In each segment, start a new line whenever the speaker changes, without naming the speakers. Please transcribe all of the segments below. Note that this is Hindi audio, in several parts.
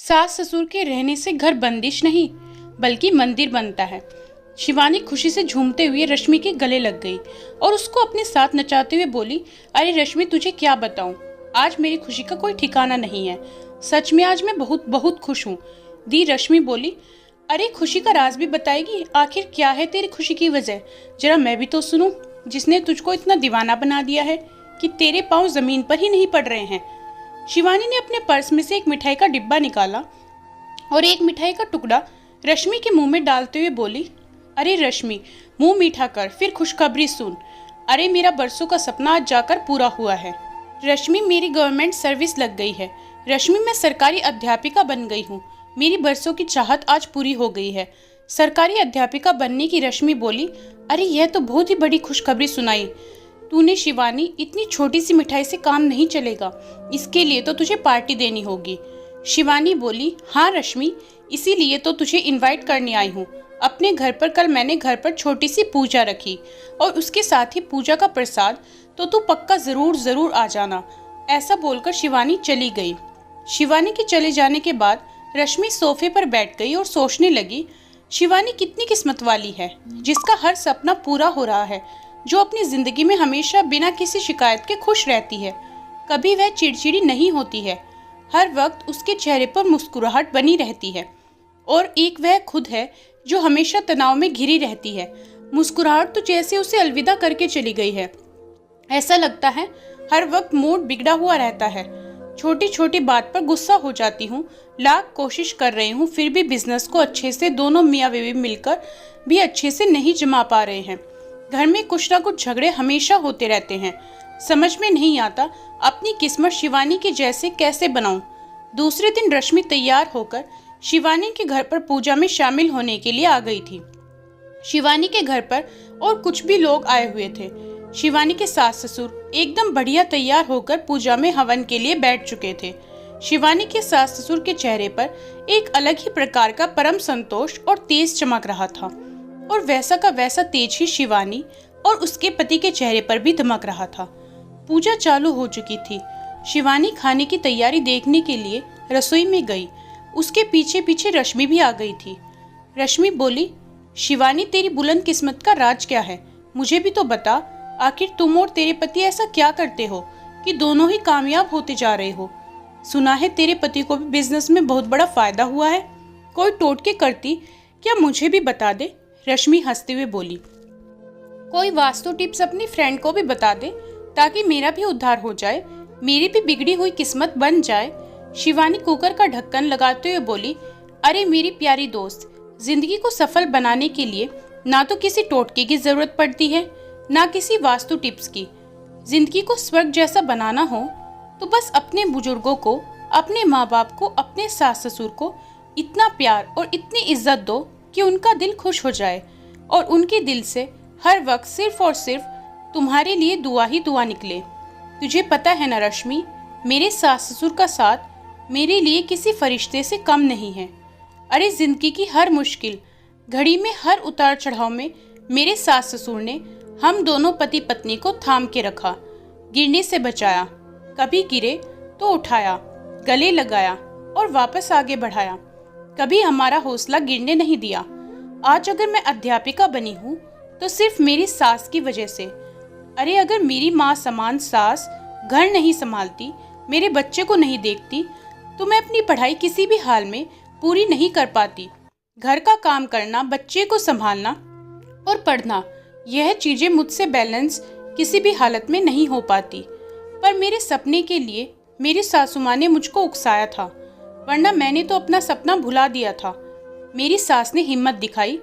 सास ससुर के रहने से घर बंदिश नहीं बल्कि मंदिर बनता है। शिवानी खुशी से झूमते हुए रश्मि के गले लग गई और उसको अपने साथ नचाते हुए बोली, अरे रश्मि, तुझे क्या बताऊं, आज मेरी खुशी का कोई ठिकाना नहीं है। सच में आज मैं बहुत बहुत खुश हूँ। दी रश्मि बोली, अरे खुशी का राज भी बताएगी? आखिर क्या है तेरी खुशी की वजह? जरा मैं भी तो सुनूं, जिसने तुझको इतना दीवाना बना दिया है कि तेरे पाँव जमीन पर ही नहीं पड़ रहे हैं। शिवानी ने अपने पर्स में से एक मिठाई का डिब्बा निकाला और एक मिठाई का टुकड़ा रश्मि के मुंह में डालते हुए बोली, अरे रश्मि, मुंह मीठा कर, फिर खुशखबरी सुन। अरे मेरा बरसों का सपना आज जाकर पूरा हुआ है। रश्मि, मेरी गवर्नमेंट सर्विस लग गई है। रश्मि, मैं सरकारी अध्यापिका बन गई हूँ। मेरी बरसों की चाहत आज पूरी हो गई है। सरकारी अध्यापिका बनने की रश्मि बोली, अरे यह तो बहुत ही बड़ी खुशखबरी सुनाई तूने शिवानी। इतनी छोटी सी मिठाई से काम नहीं चलेगा, इसके लिए तो तुझे पार्टी देनी होगी। शिवानी बोली, हाँ रश्मि, इसीलिए तो तुझे इनवाइट करने आई हूँ। अपने घर पर कल मैंने घर पर छोटी सी पूजा रखी और उसके साथ ही पूजा का प्रसाद, तो तू पक्का जरूर जरूर आ जाना। ऐसा बोलकर शिवानी चली गई। शिवानी के चले जाने के बाद रश्मि सोफे पर बैठ गई और सोचने लगी, शिवानी कितनी किस्मत वाली है जिसका हर सपना पूरा हो रहा है, जो अपनी जिंदगी में हमेशा बिना किसी शिकायत के खुश रहती है। कभी वह चिड़चिड़ी नहीं होती है, हर वक्त उसके चेहरे पर मुस्कुराहट बनी रहती है। और एक वह खुद है जो हमेशा तनाव में घिरी रहती है। मुस्कुराहट तो जैसे उसे अलविदा करके चली गई है। ऐसा लगता है हर वक्त मूड बिगड़ा हुआ रहता है। छोटी छोटी बात पर गुस्सा हो जाती हूँ। लाख कोशिश कर रही हूँ, फिर भी बिजनेस को अच्छे से दोनों मियाँ बीवी मिलकर भी अच्छे से नहीं जमा पा रहे हैं। घर में कुछ ना कुछ झगड़े हमेशा होते रहते हैं। समझ में नहीं आता अपनी किस्मत शिवानी के जैसे कैसे बनाऊं। दूसरे दिन रश्मि तैयार होकर शिवानी के घर पर पूजा में शामिल होने के लिए आ गई थी। शिवानी के घर पर और कुछ भी लोग आए हुए थे। शिवानी के सास ससुर एकदम बढ़िया तैयार होकर पूजा में हवन के लिए बैठ चुके थे। शिवानी के सास ससुर के चेहरे पर एक अलग ही प्रकार का परम संतोष और तेज चमक रहा था, और वैसा का वैसा तेज ही शिवानी और उसके पति के चेहरे पर भी दमक रहा था। पूजा चालू हो चुकी थी। शिवानी खाने की तैयारी देखने के लिए रसोई में गई। उसके पीछे पीछे रश्मि भी आ गई थी। रश्मि बोली, शिवानी, तेरी बुलंद किस्मत का राज क्या है? मुझे भी तो बता। आखिर तुम और तेरे पति ऐसा क्या करते हो कि दोनों ही कामयाब होते जा रहे हो? सुना है तेरे पति को भी बिजनेस में बहुत बड़ा फायदा हुआ है। कोई टोटके करती, क्या मुझे भी बता दे? रश्मि हंसते हुए बोली, कोई वास्तु टिप्स अपनी फ्रेंड को भी बता दे ताकि मेरा भी उद्धार हो जाए, मेरी भी बिगड़ी हुई किस्मत बन जाए। शिवानी कुकर का ढक्कन लगाते हुए बोली, अरे मेरी प्यारी दोस्त, जिंदगी को सफल बनाने के लिए ना तो किसी टोटके की जरूरत पड़ती है, ना किसी वास्तु टिप्स की। जिंदगी को स्वर्ग जैसा बनाना हो तो बस अपने बुजुर्गों को, अपने माँ बाप को, अपने सास ससुर को इतना प्यार और इतनी इज्जत दो कि उनका दिल खुश हो जाए और उनके दिल से हर वक्त सिर्फ और सिर्फ तुम्हारे लिए दुआ ही दुआ निकले। तुझे पता है ना रश्मि, मेरे सास ससुर का साथ मेरे लिए किसी फरिश्ते से कम नहीं है। अरे जिंदगी की हर मुश्किल घड़ी में, हर उतार चढ़ाव में मेरे सास ससुर ने हम दोनों पति पत्नी को थाम के रखा, गिरने से बचाया, कभी गिरे तो उठाया, गले लगाया और वापस आगे बढ़ाया। कभी हमारा हौसला गिरने नहीं दिया। आज अगर मैं अध्यापिका बनी हूँ तो सिर्फ मेरी सास की वजह से। अरे अगर मेरी माँ समान सास घर नहीं संभालती, मेरे बच्चे को नहीं देखती, तो मैं अपनी पढ़ाई किसी भी हाल में पूरी नहीं कर पाती। घर का काम करना, बच्चे को संभालना और पढ़ना, यह चीजें मुझसे बैलेंस किसी भी हालत में नहीं हो पाती। पर मेरे सपने के लिए मेरी सासू माँ ने मुझको उकसाया था, वरना मैंने तो अपना सपना भुला दिया था। मेरी सास ने हिम्मत दिखाई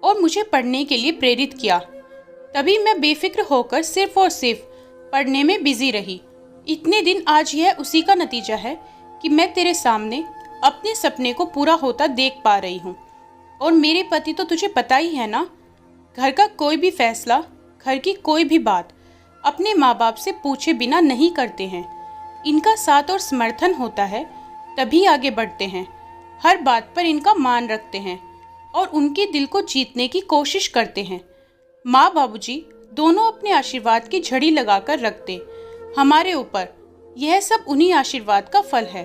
और मुझे पढ़ने के लिए प्रेरित किया। तभी मैं बेफिक्र होकर सिर्फ और सिर्फ पढ़ने में बिजी रही। इतने दिन आज यह उसी का नतीजा है कि मैं तेरे सामने अपने सपने को पूरा होता देख पा रही हूँ। और मेरे पति तो तुझे पता ही है ना, घर का कोई भी फैसला, घर की कोई भी बात अपने माँ बाप से पूछे बिना नहीं करते हैं। इनका साथ और समर्थन होता है तभी आगे बढ़ते हैं। हर बात पर इनका मान रखते हैं और उनके दिल को जीतने की कोशिश करते हैं। माँ बाबूजी दोनों अपने आशीर्वाद की झड़ी लगाकर रखते हमारे ऊपर। यह सब उन्हीं आशीर्वाद का फल है।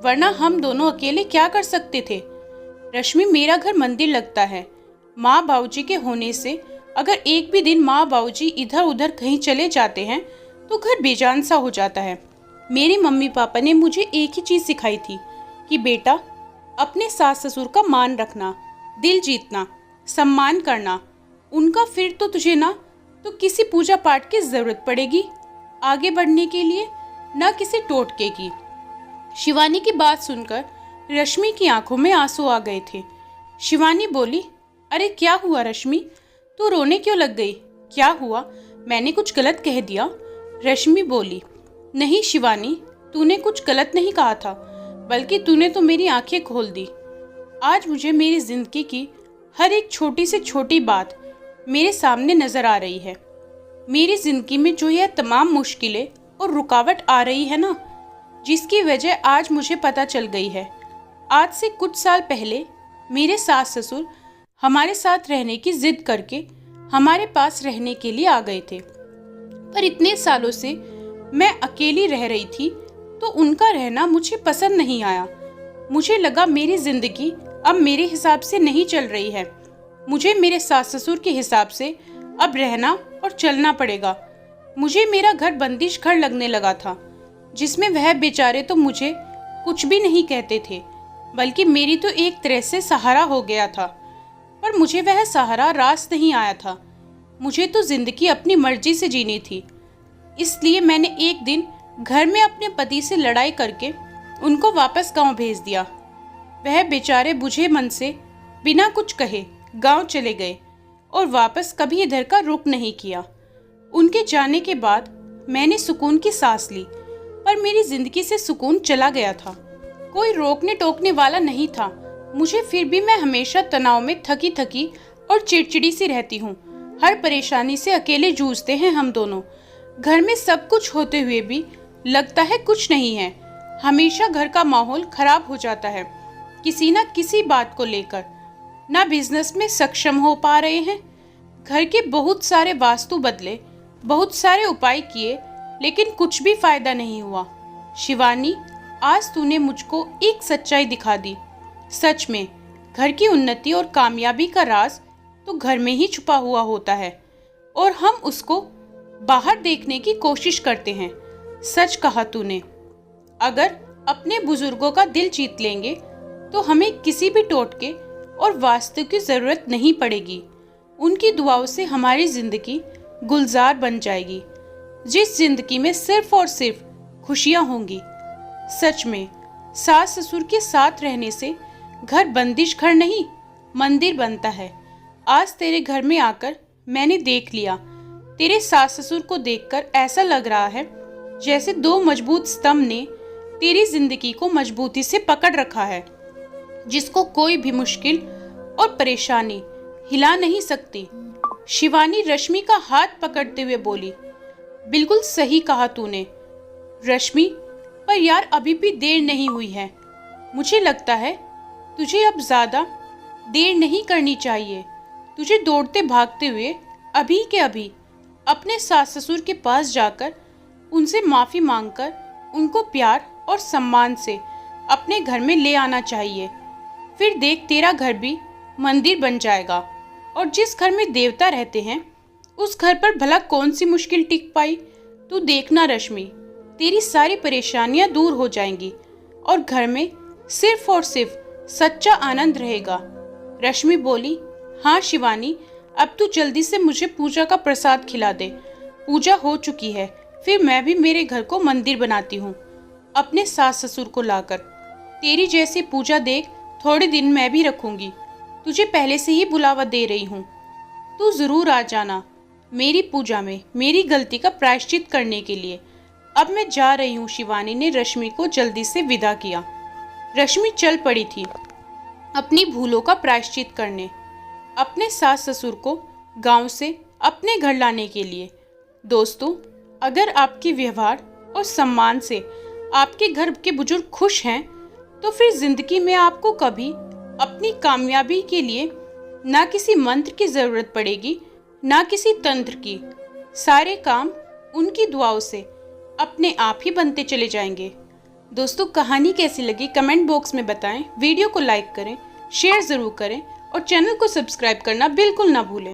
वरना हम दोनों अकेले क्या कर सकते थे। रश्मि, मेरा घर मंदिर लगता है। माँ बाबूजी के होने से अगर एक भी दिन माँ बाबूजी इधर उधर कहीं चले जाते हैं तो घर बेजान सा हो जाता है। मेरे मम्मी पापा ने मुझे एक ही चीज़ सिखाई थी कि बेटा, अपने सास ससुर का मान रखना, दिल जीतना, सम्मान करना उनका, फिर तो तुझे ना तो किसी पूजा पाठ की ज़रूरत पड़ेगी आगे बढ़ने के लिए, ना किसी टोटके की। शिवानी की बात सुनकर रश्मि की आंखों में आंसू आ गए थे। शिवानी बोली, अरे क्या हुआ रश्मि, तू रोने क्यों लग गई? क्या हुआ, मैंने कुछ गलत कह दिया? रश्मि बोली, नहीं शिवानी, तूने कुछ गलत नहीं कहा था, बल्कि तूने तो मेरी आंखें खोल दी। आज मुझे मेरी जिंदगी की हर एक छोटी से छोटी बात मेरे सामने नजर आ रही है। मेरी जिंदगी में जो यह तमाम मुश्किलें और रुकावट आ रही है ना, जिसकी वजह आज मुझे पता चल गई है। आज से कुछ साल पहले मेरे सास ससुर हमारे साथ रहने की जिद करके हमारे पास रहने के लिए आ गए थे, पर इतने सालों से मैं अकेली रह रही थी तो उनका रहना मुझे पसंद नहीं आया। मुझे लगा मेरी जिंदगी अब मेरे हिसाब से नहीं चल रही है, मुझे मेरे सास ससुर के हिसाब से अब रहना और चलना पड़ेगा। मुझे मेरा घर बंदिश घर लगने लगा था, जिसमें वह बेचारे तो मुझे कुछ भी नहीं कहते थे, बल्कि मेरी तो एक तरह से सहारा हो गया था। पर मुझे वह सहारा रास नहीं आया था। मुझे तो जिंदगी अपनी मर्जी से जीनी थी। इसलिए मैंने एक दिन घर में अपने पति से लड़ाई करके उनको वापस गांव भेज दिया। वह बेचारे बुझे मन से बिना कुछ कहे गांव चले गए और वापस कभी इधर का रुख नहीं किया। उनके जाने के बाद मैंने सुकून की सांस ली, पर मेरी जिंदगी से सुकून चला गया था। कोई रोकने टोकने वाला नहीं था मुझे, फिर भी मैं हमेशा तनाव में थकी थकी और चिड़चिड़ी सी रहती हूँ। हर परेशानी से अकेले जूझते हैं हम दोनों। घर में सब कुछ होते हुए भी लगता है कुछ नहीं है। हमेशा घर का माहौल खराब हो जाता है किसी न किसी बात को लेकर। ना बिजनेस में सक्षम हो पा रहे हैं। घर के बहुत सारे वास्तु बदले, बहुत सारे उपाय किए, लेकिन कुछ भी फायदा नहीं हुआ। शिवानी, आज तूने मुझको एक सच्चाई दिखा दी। सच में घर की उन्नति और कामयाबी का राज तो घर में ही छुपा हुआ होता है और हम उसको बाहर देखने की कोशिश करते हैं। सच कहा तूने। अगर अपने बुजुर्गों का दिल जीत लेंगे तो हमें किसी भी टोटके और वास्तु की जरूरत नहीं पड़ेगी। उनकी दुआओं से हमारी जिंदगी गुलजार बन जाएगी, जिस जिंदगी में सिर्फ और सिर्फ खुशियां होंगी। सच में सास ससुर के साथ रहने से घर बंदिश घर नहीं, मंदिर बनता है। आज तेरे घर में आकर मैंने देख लिया। तेरे सास ससुर को देखकर ऐसा लग रहा है जैसे दो मजबूत स्तंभ ने तेरी जिंदगी को मजबूती से पकड़ रखा है, जिसको कोई भी मुश्किल और परेशानी हिला नहीं सकती। शिवानी रश्मि का हाथ पकड़ते हुए बोली, बिल्कुल सही कहा तूने रश्मि, पर यार अभी भी देर नहीं हुई है। मुझे लगता है तुझे अब ज्यादा देर नहीं करनी चाहिए। तुझे दौड़ते भागते हुए अभी के अभी अपने सास ससुर के पास जाकर उनसे माफ़ी मांगकर उनको प्यार और सम्मान से अपने घर में ले आना चाहिए। फिर देख, तेरा घर भी मंदिर बन जाएगा और जिस घर में देवता रहते हैं उस घर पर भला कौन सी मुश्किल टिक पाई। तू देखना रश्मि, तेरी सारी परेशानियां दूर हो जाएंगी और घर में सिर्फ और सिर्फ सच्चा आनंद रहेगा। रश्मि बोली, हाँ शिवानी, अब तू जल्दी से मुझे पूजा का प्रसाद खिला दे। पूजा हो चुकी है, फिर मैं भी मेरे घर को मंदिर बनाती हूँ अपने सास ससुर को लाकर। तेरी जैसी पूजा देख थोड़े दिन मैं भी रखूंगी। तुझे पहले से ही बुलावा दे रही हूँ, तू जरूर आ जाना मेरी पूजा में मेरी गलती का प्रायश्चित करने के लिए। अब मैं जा रही हूँ। शिवानी ने रश्मि को जल्दी से विदा किया। रश्मि चल पड़ी थी अपनी भूलों का प्रायश्चित करने, अपने सास ससुर को गांव से अपने घर लाने के लिए। दोस्तों, अगर आपके व्यवहार और सम्मान से आपके घर के बुजुर्ग खुश हैं तो फिर जिंदगी में आपको कभी अपनी कामयाबी के लिए ना किसी मंत्र की जरूरत पड़ेगी, ना किसी तंत्र की। सारे काम उनकी दुआओं से अपने आप ही बनते चले जाएंगे। दोस्तों कहानी कैसी लगी कमेंट बॉक्स में बताएं, वीडियो को लाइक करें, शेयर ज़रूर करें और चैनल को सब्सक्राइब करना बिल्कुल ना भूलें।